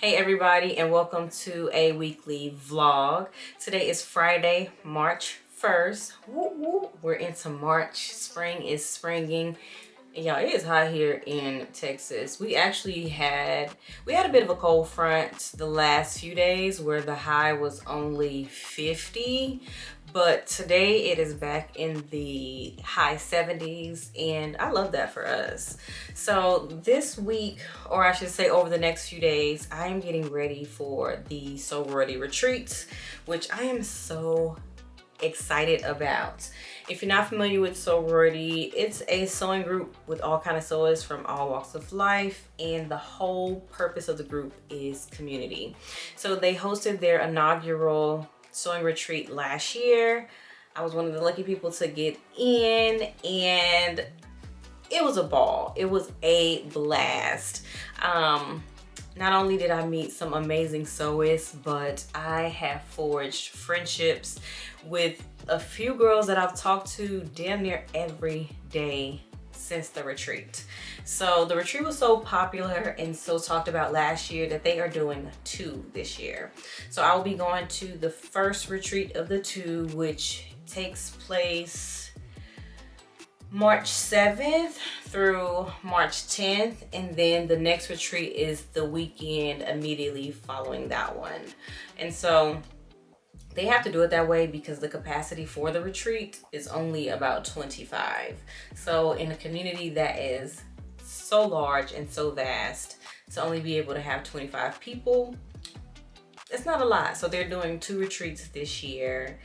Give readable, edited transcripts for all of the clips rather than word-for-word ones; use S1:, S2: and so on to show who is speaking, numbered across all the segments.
S1: Hey everybody, and welcome to a weekly vlog. Today is Friday, March 1st. Woo woo. We're into March. Spring is springing. And y'all, it is hot here in Texas. We had a bit of a cold front the last few days where the high was only 50. But today it is back in the high 70s, and I love that for us. So this week, or I should say over the next few days, I am getting ready for the Sewrority retreat, which I am so excited about. If you're not familiar with Sewrority, it's a sewing group with all kind of sewers from all walks of life, and the whole purpose of the group is community. So they hosted their inaugural sewing retreat last year. I was one of the lucky people to get in, and it was a ball. It was a blast. Not only did I meet some amazing sewists, but I have forged friendships with a few girls that I've talked to damn near every day since the retreat. So the retreat was so popular and so talked about last year that they are doing 2 this year. So I will be going to the first retreat of the 2, which takes place March 7th through March 10th, and then the next retreat is the weekend immediately following that one. And so they have to do it that way because the capacity for the retreat is only about 25. So in a community that is so large and so vast, to only be able to have 25 people, it's not a lot. So they're doing 2 retreats this year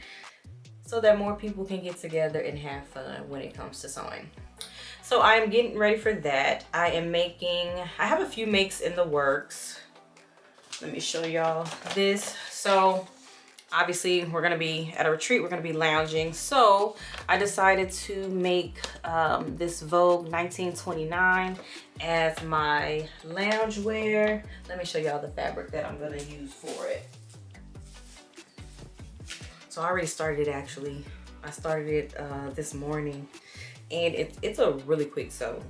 S1: so that more people can get together and have fun when it comes to sewing. So I'm getting ready for that. I have a few makes in the works. Let me show y'all this. So obviously we're gonna be at a retreat, we're gonna be lounging. So I decided to make this Vogue 1929 as my loungewear. Let me show y'all the fabric that I'm gonna use for it. So I already started it actually. I started it this morning, and it's a really quick sew.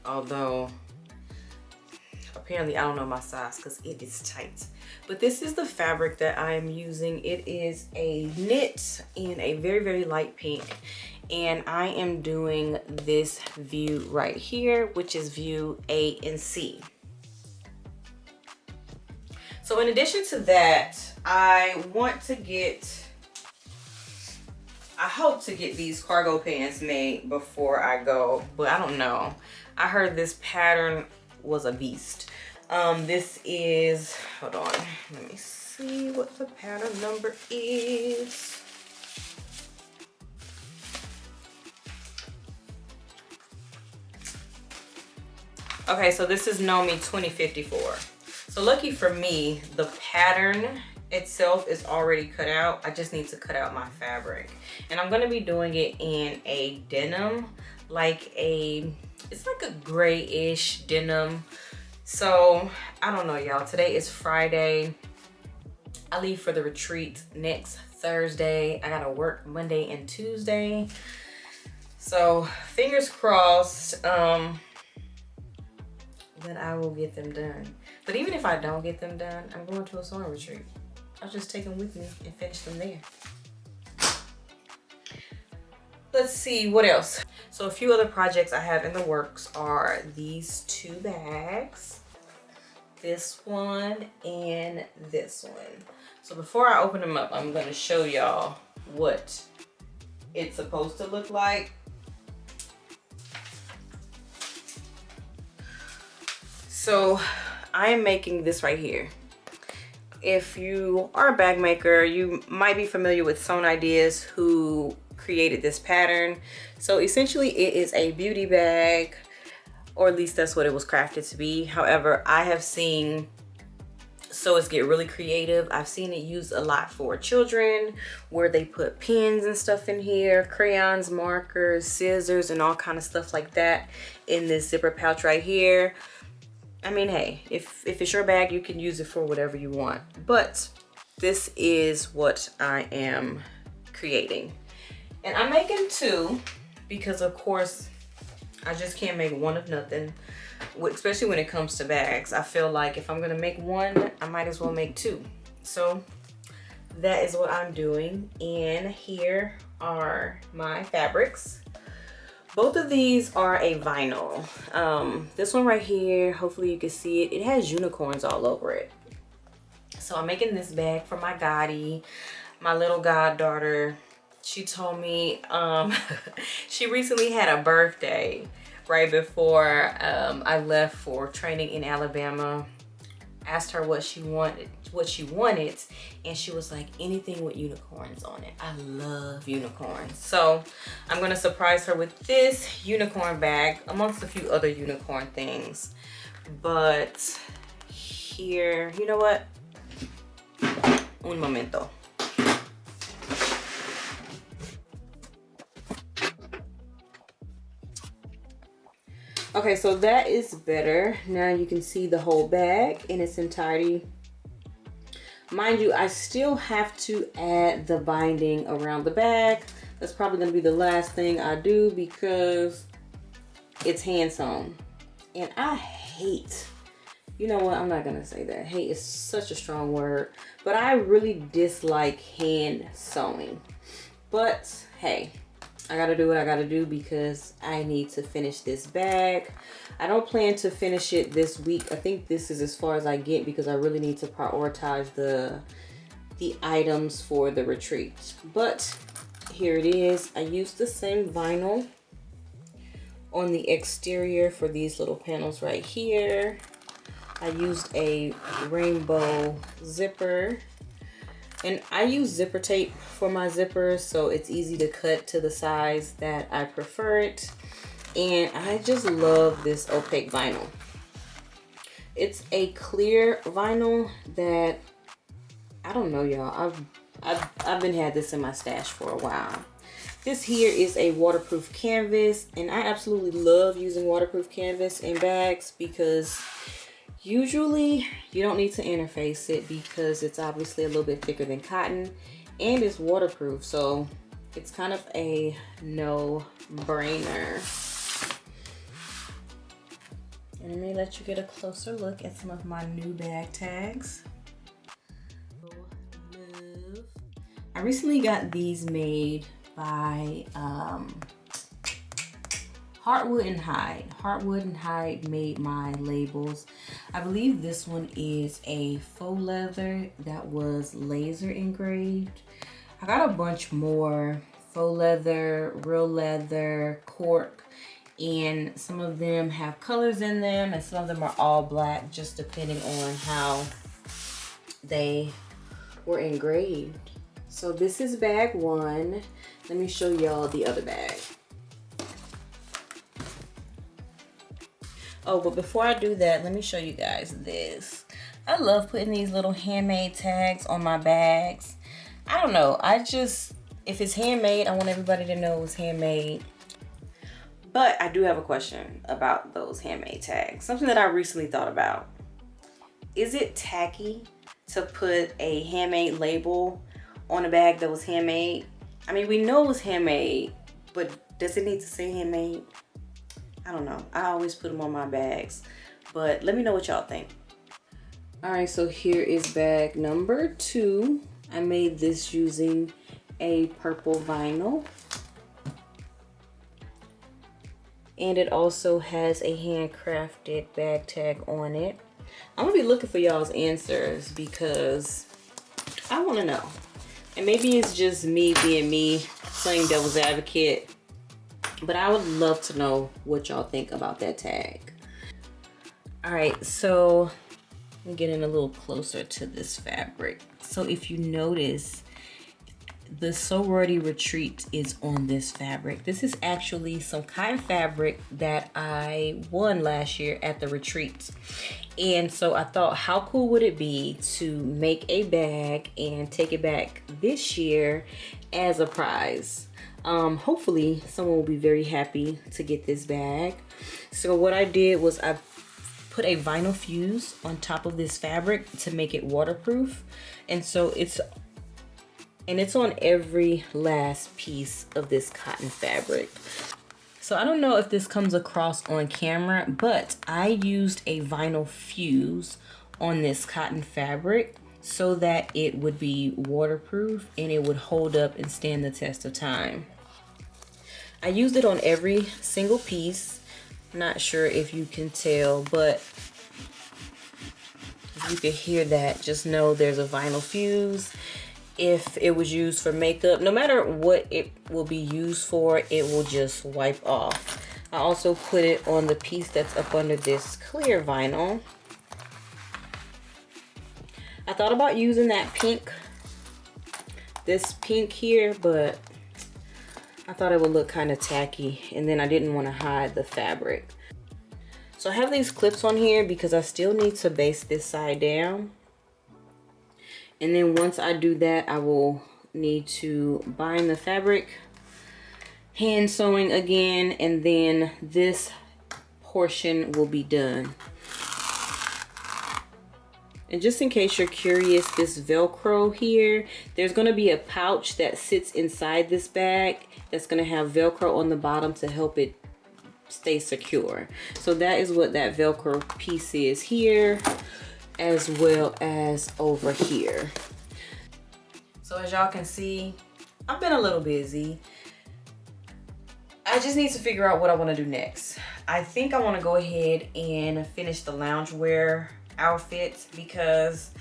S1: Although apparently I don't know my size because it is tight. But this is the fabric that I am using. It is a knit in a very, very light pink. And I am doing this view right here, which is view A and C. So in addition to that, I hope to get these cargo pants made before I go, but I don't know. I heard this pattern was a beast. This is, hold on, let me see what the pattern number is. Okay, so this is Nomi 2054. So lucky for me, the pattern itself is already cut out. I just need to cut out my fabric. And I'm gonna be doing it in a denim, it's like a grayish denim. So I don't know, y'all. Today is Friday. I leave for the retreat next Thursday. I gotta work Monday and Tuesday. So fingers crossed that I will get them done. But even if I don't get them done, I'm going to a sewing retreat. I'll just take them with me and finish them there. Let's see what else. So a few other projects I have in the works are these 2 bags, this one and this one. So before I open them up, I'm gonna show y'all what it's supposed to look like. So I am making this right here. If you are a bag maker, you might be familiar with Sewn Ideas, who created this pattern. So essentially it is a beauty bag, or at least that's what it was crafted to be. However, I have seen sewists get really creative. I've seen it used a lot for children, where they put pens and stuff in here, crayons, markers, scissors, and all kind of stuff like that in this zipper pouch right here. I mean, hey, if it's your bag, you can use it for whatever you want. But this is what I am creating. And I'm making 2 because, of course, I just can't make one of nothing. especially when it comes to bags. I feel like if I'm gonna make one, I might as well make two. So that is what I'm doing. And here are my fabrics. Both of these are a vinyl. This one right here, hopefully you can see it. It has unicorns all over it. So I'm making this bag for my goddie, my little goddaughter. She told me she recently had a birthday right before I left for training in Alabama. Asked her what she wanted, and she was like, anything with unicorns on it. I love unicorns. So I'm gonna surprise her with this unicorn bag amongst a few other unicorn things. But here, you know what? Un momento. Okay, so that is better. Now you can see the whole bag in its entirety. Mind you, I still have to add the binding around the bag. That's probably gonna be the last thing I do because it's hand sewn. And I hate, you know what, I'm not gonna say that. Hate is such a strong word, but I really dislike hand sewing. But hey, I gotta do what I gotta do because I need to finish this bag. I don't plan to finish it this week. I think this is as far as I get because I really need to prioritize the items for the retreat. But here it is. I used the same vinyl on the exterior for these little panels right here. I used a rainbow zipper. And I use zipper tape for my zippers, so it's easy to cut to the size that I prefer it. And I just love this opaque vinyl. It's a clear vinyl that, I don't know y'all, I've been had this in my stash for a while. This here is a waterproof canvas, and I absolutely love using waterproof canvas in bags because usually you don't need to interface it because it's obviously a little bit thicker than cotton and it's waterproof, so it's kind of a no-brainer. And let me let you get a closer look at some of my new bag tags. I recently got these made by Heartwood and Hide. Heartwood and Hide made my labels. I believe this one is a faux leather that was laser engraved. I got a bunch more faux leather, real leather, cork, and some of them have colors in them and some of them are all black, just depending on how they were engraved. So this is bag one. Let me show y'all the other bag. Oh, but before I do that, let me show you guys this. I love putting these little handmade tags on my bags. I don't know, if it's handmade, I want everybody to know it's handmade. But I do have a question about those handmade tags. Something that I recently thought about. Is it tacky to put a handmade label on a bag that was handmade? I mean, we know it's handmade, but does it need to say handmade? I don't know. I always put them on my bags, but let me know what y'all think. All right, so here is bag number 2. I made this using a purple vinyl. And it also has a handcrafted bag tag on it. I'm gonna be looking for y'all's answers because I wanna know. And maybe it's just me being me, playing devil's advocate, but I would love to know what y'all think about that tag. All right, so I'm getting a little closer to this fabric. So if you notice, the Sewrority Retreat is on this fabric. This is actually some cotton fabric that I won last year at the retreat. And so I thought, how cool would it be to make a bag and take it back this year as a prize? Hopefully someone will be very happy to get this bag. So what I did was I put a vinyl fuse on top of this fabric to make it waterproof. And so it's on every last piece of this cotton fabric. So I don't know if this comes across on camera, but I used a vinyl fuse on this cotton fabric so that it would be waterproof and it would hold up and stand the test of time. I used it on every single piece. Not sure if you can tell, but if you can hear that, just know there's a vinyl fuse. If it was used for makeup, no matter what it will be used for, it will just wipe off. I also put it on the piece that's up under this clear vinyl. I thought about using that pink, this pink here, but I thought it would look kind of tacky, and then I didn't want to hide the fabric. So I have these clips on here because I still need to base this side down. And then once I do that, I will need to bind the fabric, hand sewing again, and then this portion will be done. And just in case you're curious, this Velcro here, there's going to be a pouch that sits inside this bag that's going to have Velcro on the bottom to help it stay secure. So that is what that Velcro piece is here, as well as over here. So as y'all can see, I've been a little busy. I just need to figure out what I want to do next. I think I want to go ahead and finish the loungewear outfit because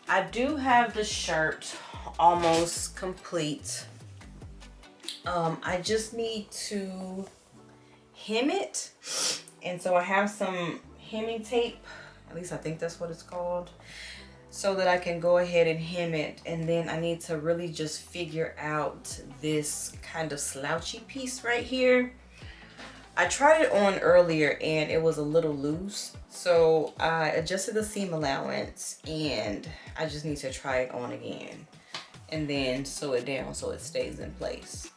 S1: I do have the shirt almost complete. I just need to hem it, and so I have some hemming tape, at least I think that's what it's called, so that I can go ahead and hem it. And then I need to really just figure out this kind of slouchy piece right here. I tried it on earlier and it was a little loose, so I adjusted the seam allowance and I just need to try it on again and then sew it down so it stays in place.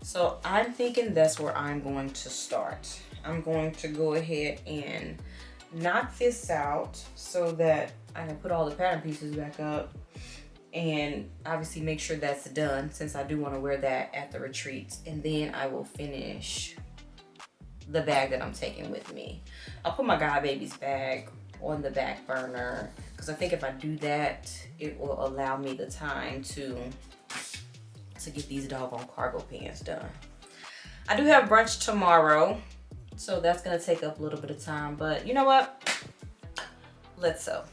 S1: So I'm thinking that's where I'm going to start. I'm going to go ahead and knock this out so that I can put all the pattern pieces back up, and obviously make sure that's done since I do want to wear that at the retreats. And then I will finish the bag that I'm taking with me. I'll put my God Baby's bag on the back burner because I think if I do that, it will allow me the time to get these doggone cargo pants done. I do have brunch tomorrow, so that's gonna take up a little bit of time, but you know what? Let's sew.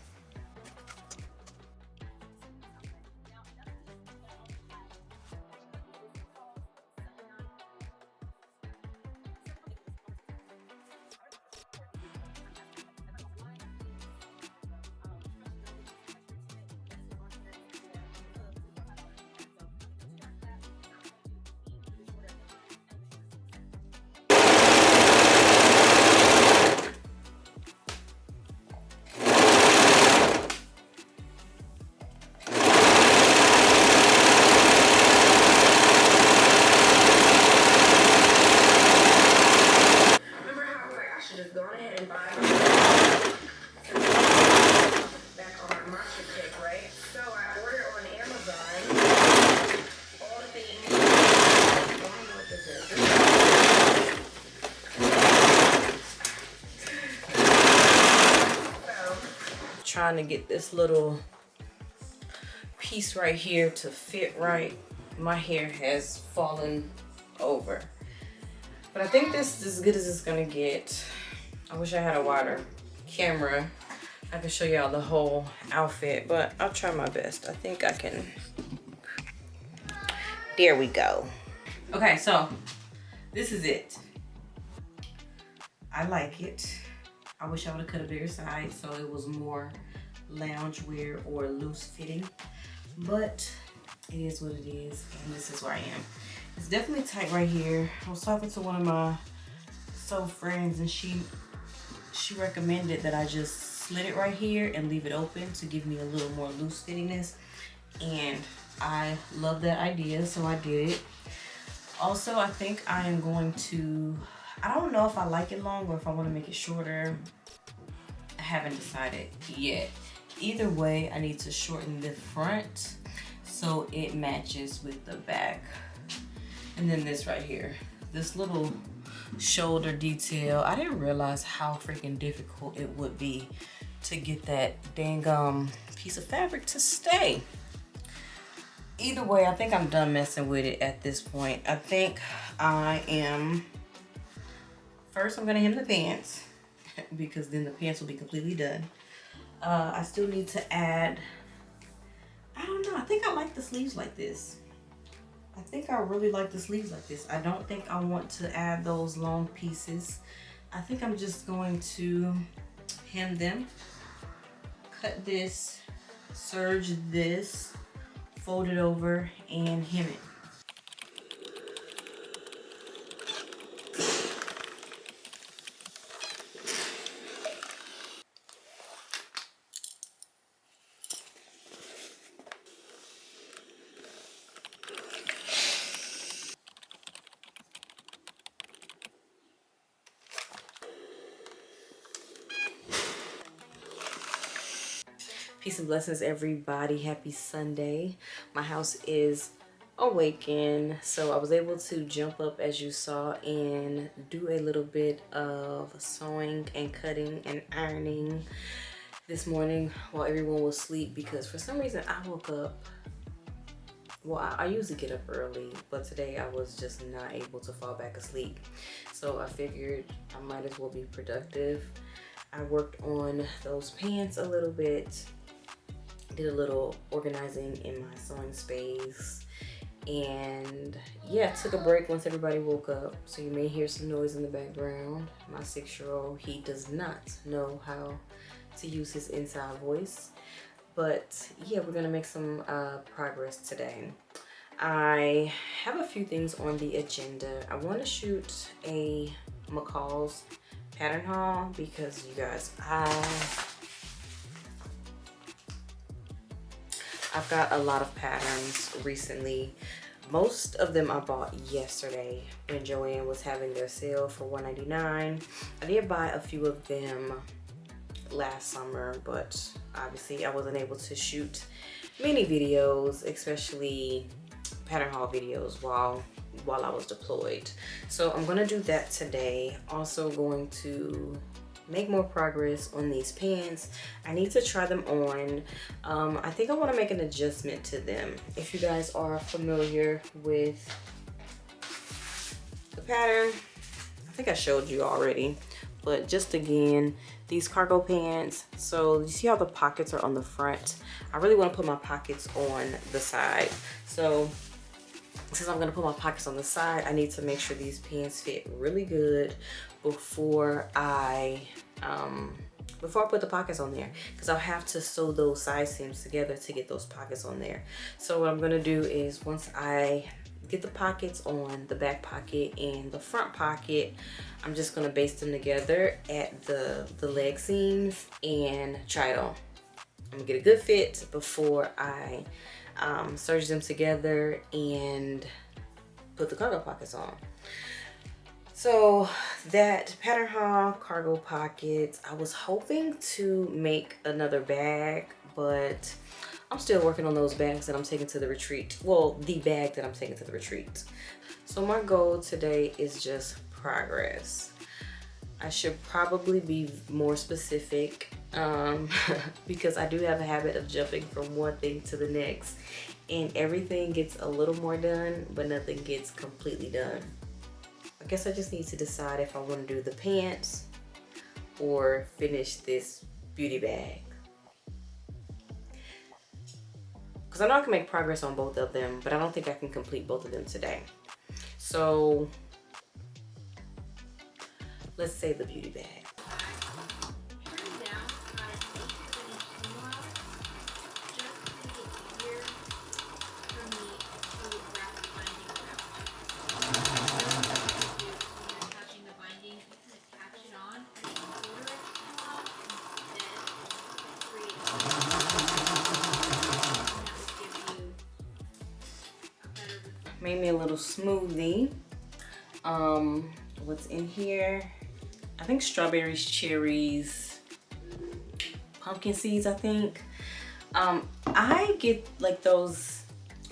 S1: Trying to get this little piece right here to fit right. My hair has fallen over, but I think this is as good as it's gonna get. I wish I had a wider camera. I can show y'all the whole outfit, but I'll try my best. I think I can. There we go. Okay, so this is it. I like it. I wish I would have cut a bigger size so it was more loungewear or loose fitting, but it is what it is, and this is where I am. It's definitely tight right here. I was talking to one of my sew friends, and she recommended that I just slit it right here and leave it open to give me a little more loose fittingness, and I love that idea, so I did it. Also, I think I am going to, I don't know if I like it long or if I want to make it shorter. I haven't decided yet. Either way, I need to shorten the front so it matches with the back. And then this right here, this little shoulder detail. I didn't realize how freaking difficult it would be to get that dang piece of fabric to stay. Either way, I think I'm done messing with it at this point. I think I am, first I'm gonna hem the pants because then the pants will be completely done. I still need to add, I don't know, I think I like the sleeves like this. I think I really like the sleeves like this. I don't think I want to add those long pieces. I think I'm just going to hem them, cut this, serge this, fold it over, and hem it. Peace and blessings, everybody. Happy Sunday. My house is awakened, so I was able to jump up, as you saw, and do a little bit of sewing and cutting and ironing this morning while everyone was asleep, because for some reason I woke up, well, I usually get up early, but today I was just not able to fall back asleep. So I figured I might as well be productive. I worked on those pants a little bit, did a little organizing in my sewing space, and yeah, took a break once everybody woke up. So you may hear some noise in the background. My 6-year-old, he does not know how to use his inside voice, but yeah, we're gonna make some progress today. I have a few things on the agenda. I want to shoot a McCall's pattern haul because, you guys, I've got a lot of patterns recently. Most of them I bought yesterday when Joann was having their sale for $1.99. I did buy a few of them last summer, but obviously I wasn't able to shoot many videos, especially pattern haul videos, while I was deployed. So I'm gonna do that today. Also going to make more progress on these pants. I need to try them on. I think I want to make an adjustment to them. If you guys are familiar with the pattern, I think I showed you already, but just again, these cargo pants. So you see how the pockets are on the front? I really want to put my pockets on the side. So since I'm gonna put my pockets on the side, I need to make sure these pants fit really good before I put the pockets on there, because I'll have to sew those side seams together to get those pockets on there. So what I'm gonna do is, once I get the pockets on, the back pocket and the front pocket, I'm just gonna baste them together at the leg seams and try it on. I'm gonna get a good fit before I serge them together and put the cargo pockets on. So that pattern haul, cargo pockets, I was hoping to make another bag, but I'm still working on those bags that I'm taking to the retreat. Well, the bag that I'm taking to the retreat. So my goal today is just progress. I should probably be more specific because I do have a habit of jumping from one thing to the next, and everything gets a little more done, but nothing gets completely done. I guess I just need to decide if I want to do the pants or finish this beauty bag, because I know I can make progress on both of them, but I don't think I can complete both of them today. So let's say the beauty bag. Made me a little smoothie. What's in here? I think strawberries, cherries, pumpkin seeds, I think. I get like those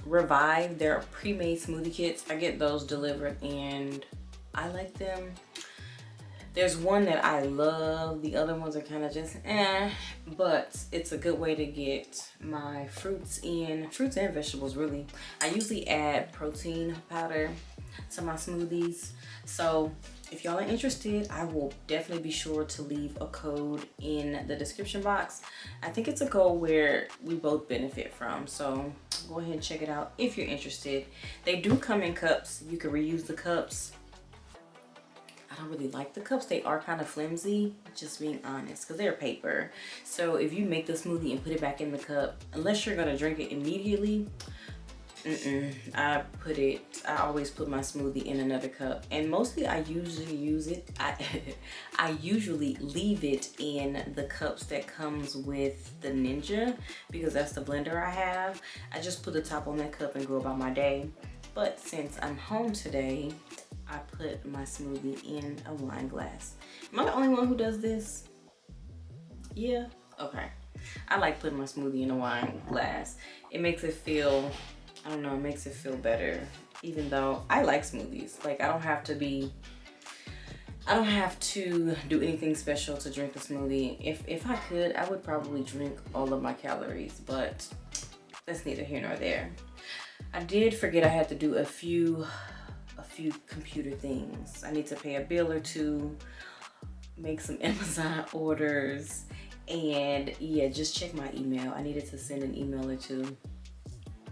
S1: Revive, they're pre-made smoothie kits. I get those delivered and I like them. There's one that I love. The other ones are kind of just but it's a good way to get my fruits and vegetables really. I usually add protein powder to my smoothies. So if y'all are interested, I will definitely be sure to leave a code in the description box. I think it's a code where we both benefit from. So go ahead and check it out if you're interested. They do come in cups. You can reuse the cups. I don't really like the cups. They are kind of flimsy, just being honest, because they're paper. So if you make the smoothie and put it back in the cup, unless you're gonna drink it immediately, I always put my smoothie in another cup, and mostly I usually use it. I usually leave it in the cups that comes with the Ninja, because that's the blender I have. I just put the top on that cup and go about my day. But since I'm home today, I put my smoothie in a wine glass. Am I the only one who does this? Yeah, okay. I like putting my smoothie in a wine glass. It makes it feel, I don't know, it makes it feel better. Even though I like smoothies. Like I don't have to do anything special to drink a smoothie. If I could, I would probably drink all of my calories, but that's neither here nor there. I did forget I had to do a few computer things. I need to pay a bill or two, make some Amazon orders, and yeah, just check my email. I needed to send an email or two.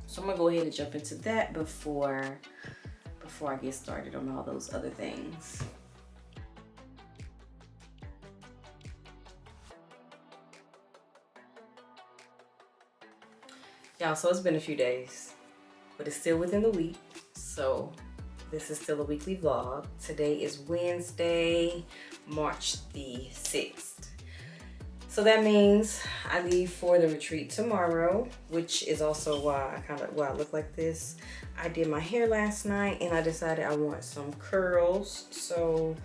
S1: So I'm gonna go ahead and jump into that before I get started on all those other things. Y'all, so it's been a few days, but it's still within the week. So this is still a weekly vlog. Today is Wednesday, March the 6th. So that means I leave for the retreat tomorrow, which is also why I look like this. I did my hair last night and I decided I want some curls. So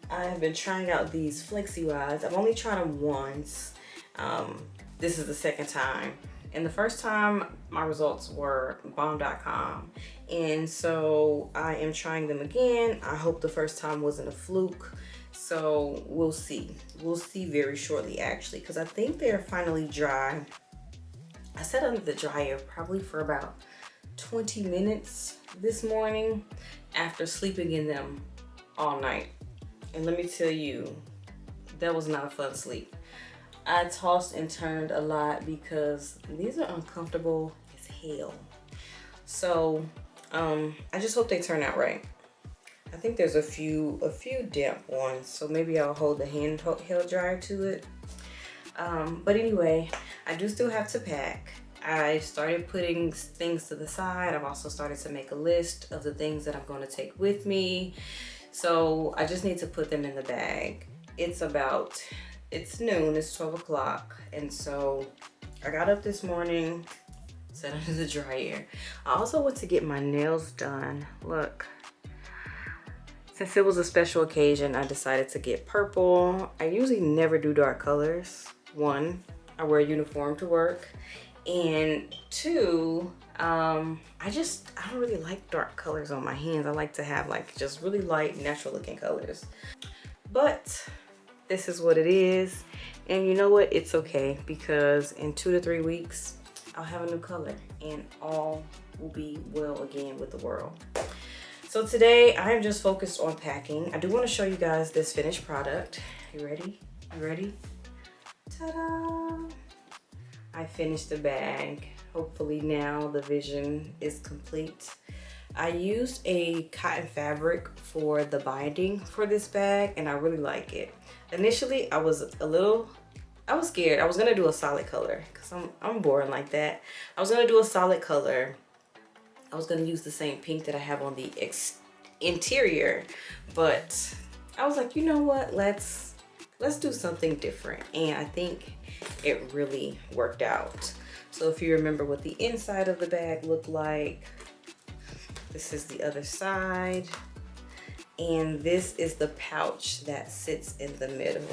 S1: I have been trying out these flexi rods. I've only tried them once. This is the second time. And the first time my results were bomb.com. And so I am trying them again. I hope the first time wasn't a fluke. So we'll see. We'll see very shortly actually, because I think they're finally dry. I sat under the dryer probably for about 20 minutes this morning after sleeping in them all night. And let me tell you, that was not a fun sleep. I tossed and turned a lot because these are uncomfortable as hell. So I just hope they turn out right. I think there's a few damp ones, so maybe I'll hold the handheld dryer to it. But anyway, I do still have to pack. I started putting things to the side. I've also started to make a list of the things that I'm going to take with me. So I just need to put them in the bag. It's noon, it's 12 o'clock, and so I got up this morning, sat under the dryer. I also went to get my nails done. Look, since it was a special occasion, I decided to get purple. I usually never do dark colors. One, I wear a uniform to work, and two, I don't really like dark colors on my hands. I like to have like just really light, natural looking colors. But this is what it is, and you know what, it's okay, because in 2 to 3 weeks I'll have a new color and all will be well again with the world. So today I am just focused on packing. I do want to show you guys this finished product. You ready? Ta-da! I finished the bag. Hopefully now the vision is complete. I used a cotton fabric for the binding for this bag, and I really like it. Initially, I was scared. I was gonna do a solid color because I'm boring like that. I was gonna do a solid color. I was gonna use the same pink that I have on the interior, but I was like, you know what? Let's do something different, and I think it really worked out. So if you remember what the inside of the bag looked like, this is the other side, and this is the pouch that sits in the middle.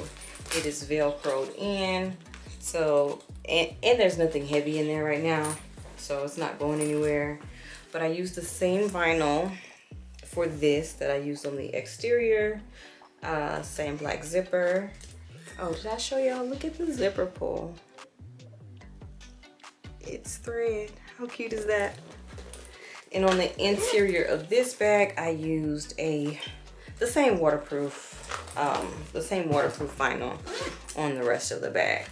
S1: It is velcroed in, so and there's nothing heavy in there right now, so it's not going anywhere. But I used the same vinyl for this that I used on the exterior. Same black zipper. Oh, did I show y'all? Look at the zipper pull. It's thread. How cute is that? And on the interior of this bag, I used the same waterproof vinyl on the rest of the bag.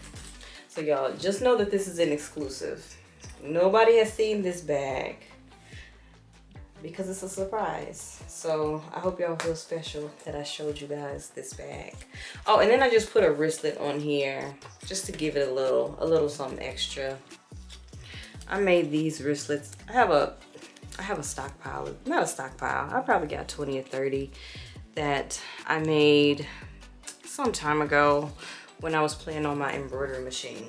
S1: So y'all just know that this is an exclusive. Nobody has seen this bag because it's a surprise. So I hope y'all feel special that I showed you guys this bag. Oh, and then I just put a wristlet on here just to give it a little something extra. I made these wristlets. I have a stockpile, not a stockpile. I probably got 20 or 30 that I made some time ago when I was playing on my embroidery machine.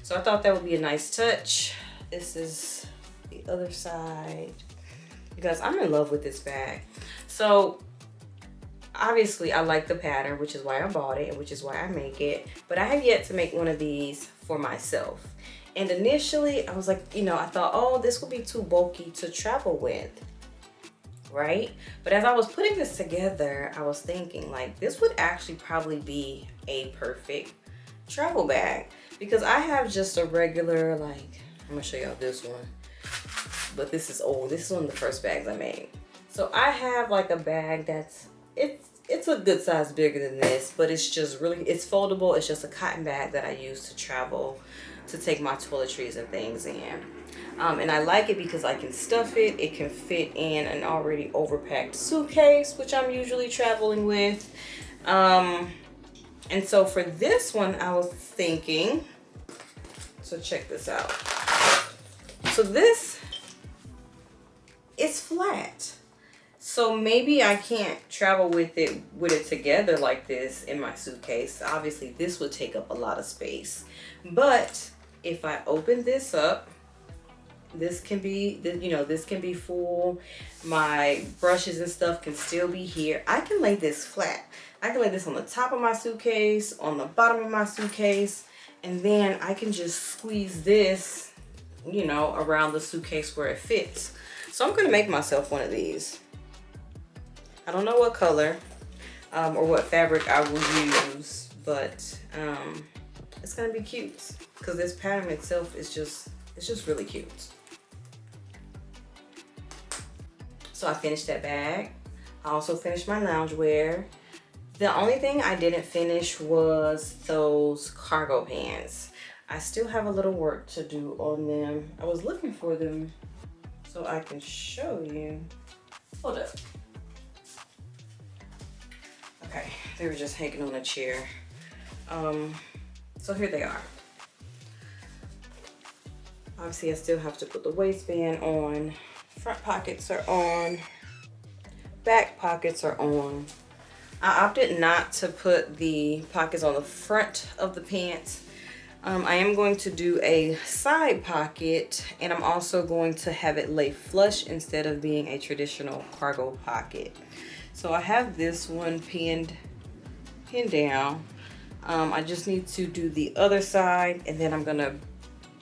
S1: So I thought that would be a nice touch. This is the other side. You guys, I'm in love with this bag. So obviously I like the pattern, which is why I bought it and which is why I make it. But I have yet to make one of these for myself. And initially I was like, you know, I thought, oh, this would be too bulky to travel with, right? But as I was putting this together, I was thinking like this would actually probably be a perfect travel bag, because I have just a regular, like, I'm gonna show y'all this one, but this is old. This is one of the first bags I made. So I have like a bag that's, it's a good size bigger than this, but it's just really, it's foldable. It's just a cotton bag that I use to travel, to take my toiletries and things in. And I like it because I can stuff it. It can fit in an already overpacked suitcase, which I'm usually traveling with. And so for this one, I was thinking, so check this out. So this is flat. So maybe I can't travel with it together like this in my suitcase. Obviously, this would take up a lot of space. But if I open this up, this can be, you know, this can be full. My brushes and stuff can still be here. I can lay this flat. I can lay this on the top of my suitcase, on the bottom of my suitcase, and then I can just squeeze this, you know, around the suitcase where it fits. So I'm gonna make myself one of these. I don't know what color or what fabric I will use, but it's gonna be cute because this pattern itself is just really cute. So I finished that bag. I also finished my loungewear. The only thing I didn't finish was those cargo pants. I still have a little work to do on them. I was looking for them so I can show you. Hold up. Okay, they were just hanging on a chair. So here they are. Obviously, I still have to put the waistband on. Front pockets are on. Back pockets are on. I opted not to put the pockets on the front of the pants. I am going to do a side pocket, and I'm also going to have it lay flush instead of being a traditional cargo pocket. So I have this one pinned down. I just need to do the other side, and then I'm gonna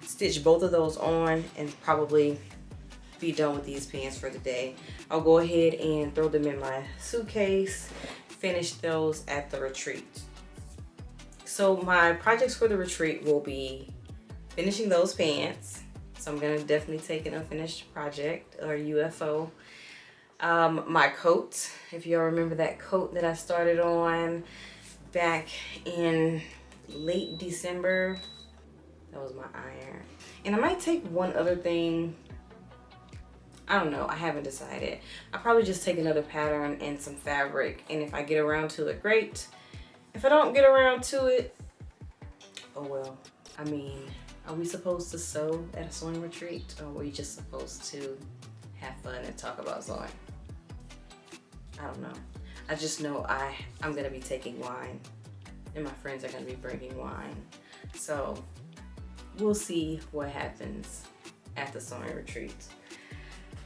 S1: stitch both of those on and probably be done with these pants for the day. I'll go ahead and throw them in my suitcase, finish those at the retreat. So my projects for the retreat will be finishing those pants. So I'm gonna definitely take an unfinished project, or UFO. My coat, if y'all remember that coat that I started on back in late December, that was my iron. And I might take one other thing. I don't know, I haven't decided. I'll probably just take another pattern and some fabric, and if I get around to it, great. If I don't get around to it, oh well. I mean, are we supposed to sew at a sewing retreat, or are we just supposed to have fun and talk about sewing? I don't know. I just know I'm gonna be taking wine, and my friends are gonna be bringing wine. So we'll see what happens at the sewing retreat.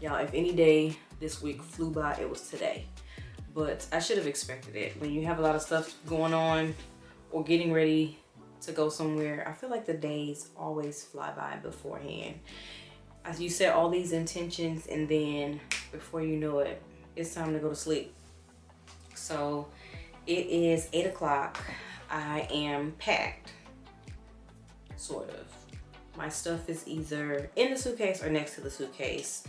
S1: Y'all, if any day this week flew by, it was today. But I should have expected it. When you have a lot of stuff going on or getting ready to go somewhere, I feel like the days always fly by beforehand. As you set all these intentions, and then before you know it, it's time to go to sleep. So It is 8 o'clock. I am packed, sort of. My stuff is either in the suitcase or next to the suitcase.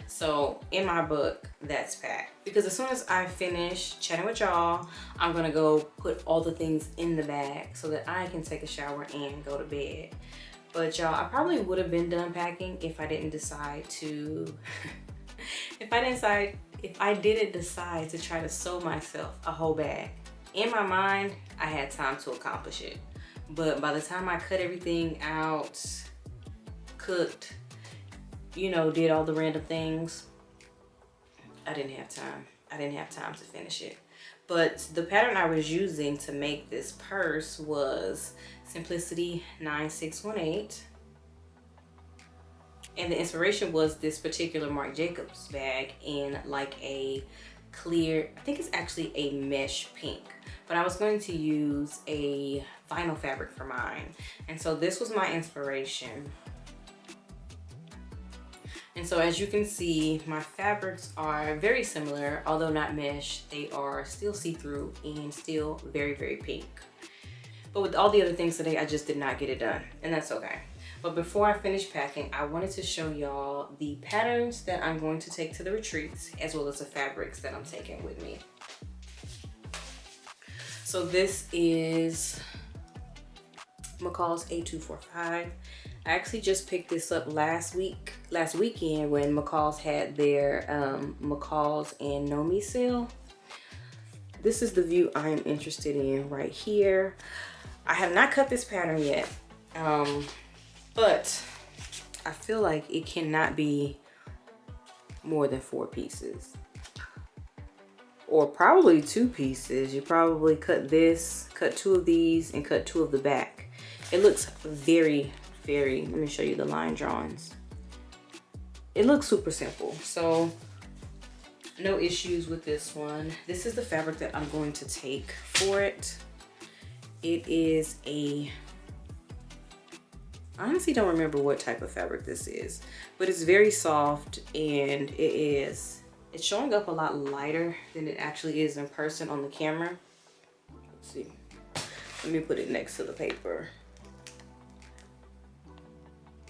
S1: So in my book, that's packed. Because as soon as I finish chatting with y'all, I'm gonna go put all the things in the bag so that I can take a shower and go to bed. But y'all, I probably would have been done packing if I didn't decide to, if I didn't decide to try to sew myself a whole bag. In my mind, I had time to accomplish it. But by the time I cut everything out, cooked, you know, did all the random things, I didn't have time. I didn't have time to finish it. But the pattern I was using to make this purse was Simplicity 9618. And the inspiration was this particular Marc Jacobs bag in like a clear, I think it's actually a mesh pink. But I was going to use a vinyl fabric for mine. And so this was my inspiration. And so as you can see, my fabrics are very similar, although not mesh. They are still see-through and still very, very pink. But with all the other things today, I just did not get it done, and that's okay. But before I finish packing, I wanted to show y'all the patterns that I'm going to take to the retreats, as well as the fabrics that I'm taking with me. So this is McCall's A245. I actually just picked this up last weekend when McCall's had their McCall's and Nomi sale. This is the view I am interested in right here. I have not cut this pattern yet, but I feel like it cannot be more than 4 pieces. Or probably 2 pieces. You probably cut this, cut 2 of these, and cut 2 of the back. It looks very, let me show you the line drawings. It looks super simple, so no issues with this one. This is the fabric that I'm going to take for it. It is I honestly don't remember what type of fabric this is, but it's very soft, and it's showing up a lot lighter than it actually is in person on the camera. Let's see. Let me put it next to the paper.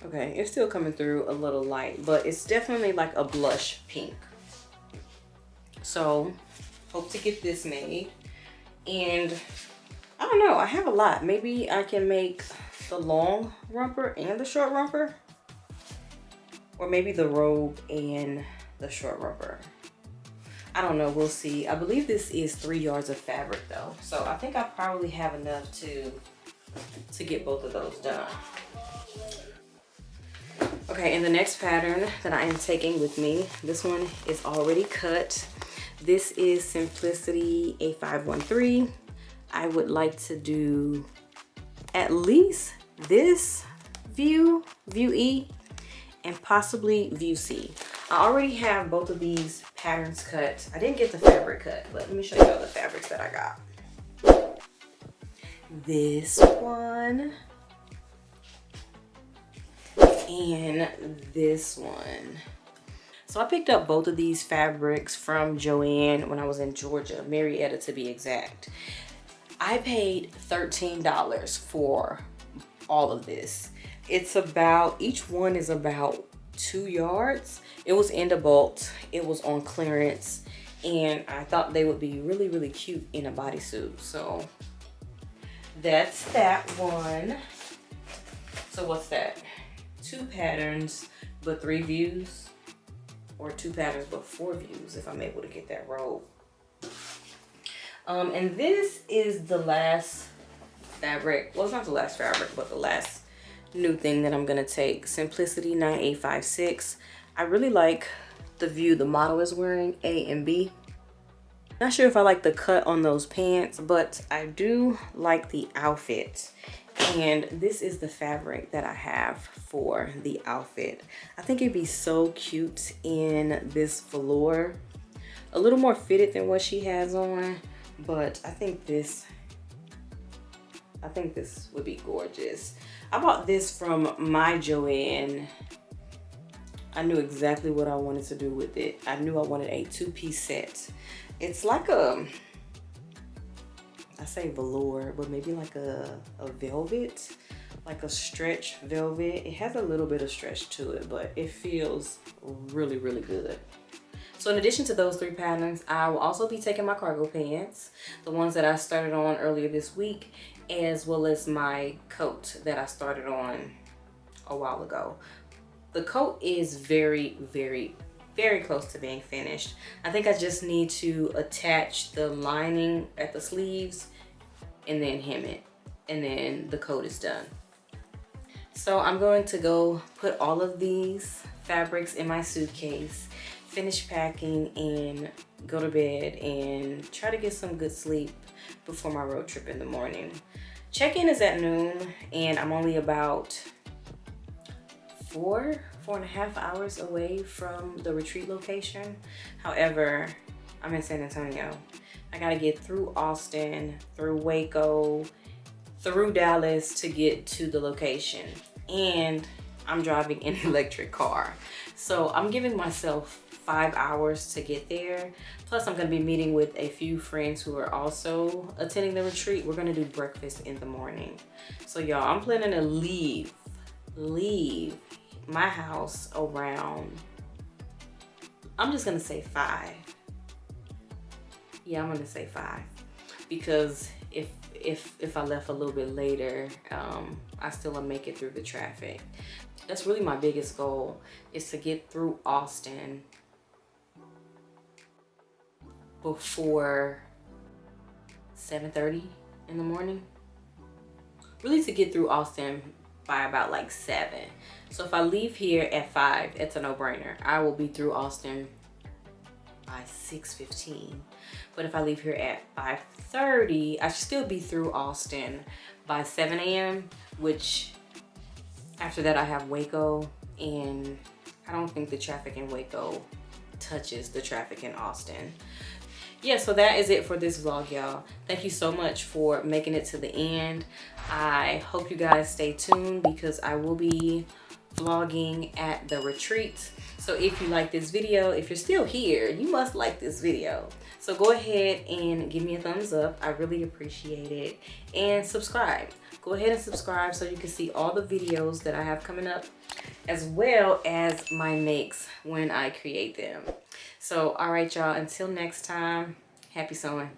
S1: Okay, it's still coming through a little light, but it's definitely like a blush pink. So, hope to get this made. And I don't know, I have a lot. Maybe I can make the long romper and the short romper. Or maybe the robe and the short romper. I don't know, we'll see. I believe this is 3 yards of fabric though. So I think I probably have enough to get both of those done. Okay, and the next pattern that I am taking with me, this one is already cut. This is Simplicity A513. I would like to do at least this view E, and possibly view C. I already have both of these patterns cut. I didn't get the fabric cut, but let me show you all the fabrics that I got. This one. And this one. So I picked up both of these fabrics from Joann when I was in Georgia, Marietta to be exact. I paid $13 for all of this. It's about, each one is about 2 yards. It was in the bolt, it was on clearance, and I thought they would be really, really cute in a bodysuit. So that's that one. So what's that? 2 patterns, but 3 views, or 2 patterns, but 4 views if I'm able to get that robe. And this is the last fabric. Well, it's not the last fabric, but the last new thing that I'm gonna take. Simplicity 9856. I really like the view the model is wearing, A and B. Not sure if I like the cut on those pants, but I do like the outfit. And this is the fabric that I have for the outfit. I think it'd be so cute in this velour. A little more fitted than what she has on, but I think this would be gorgeous. I bought this from my Joann. I knew exactly what I wanted to do with it. I knew I wanted a 2-piece set. It's like a, I say velour, but maybe like a velvet, like a stretch velvet. It has a little bit of stretch to it, but it feels really, really good. So in addition to those 3 patterns, I will also be taking my cargo pants, the ones that I started on earlier this week, as well as my coat that I started on a while ago. The coat is very, very, very close to being finished. I think I just need to attach the lining at the sleeves and then hem it, and then the coat is done. So I'm going to go put all of these fabrics in my suitcase, finish packing, and go to bed and try to get some good sleep before my road trip in the morning. Check-in is at noon, and I'm only about 4.5 hours away from the retreat location. However, I'm in San Antonio. I gotta get through Austin, through Waco, through Dallas to get to the location. And I'm driving an electric car. So I'm giving myself 5 hours to get there. Plus I'm gonna be meeting with a few friends who are also attending the retreat. We're gonna do breakfast in the morning. So y'all, I'm planning to leave my house around, I'm just gonna say 5. Yeah, I'm gonna say 5. Because if I left a little bit later, I still will make it through the traffic. That's really my biggest goal, is to get through Austin before 7:30 in the morning. Really to get through Austin by about like 7. So if I leave here at 5, it's a no-brainer. I will be through Austin by 6:15. But if I leave here at 5:30, I should still be through Austin by 7 a.m., which after that I have Waco, and I don't think the traffic in Waco touches the traffic in Austin. Yeah, so that is it for this vlog, y'all. Thank you so much for making it to the end. I hope you guys stay tuned because I will be vlogging at the retreat. So if you like this video, if you're still here, you must like this video. So go ahead and give me a thumbs up. I really appreciate it. And subscribe. Go ahead and subscribe so you can see all the videos that I have coming up, as well as my makes when I create them. So, all right, y'all, until next time, happy sewing.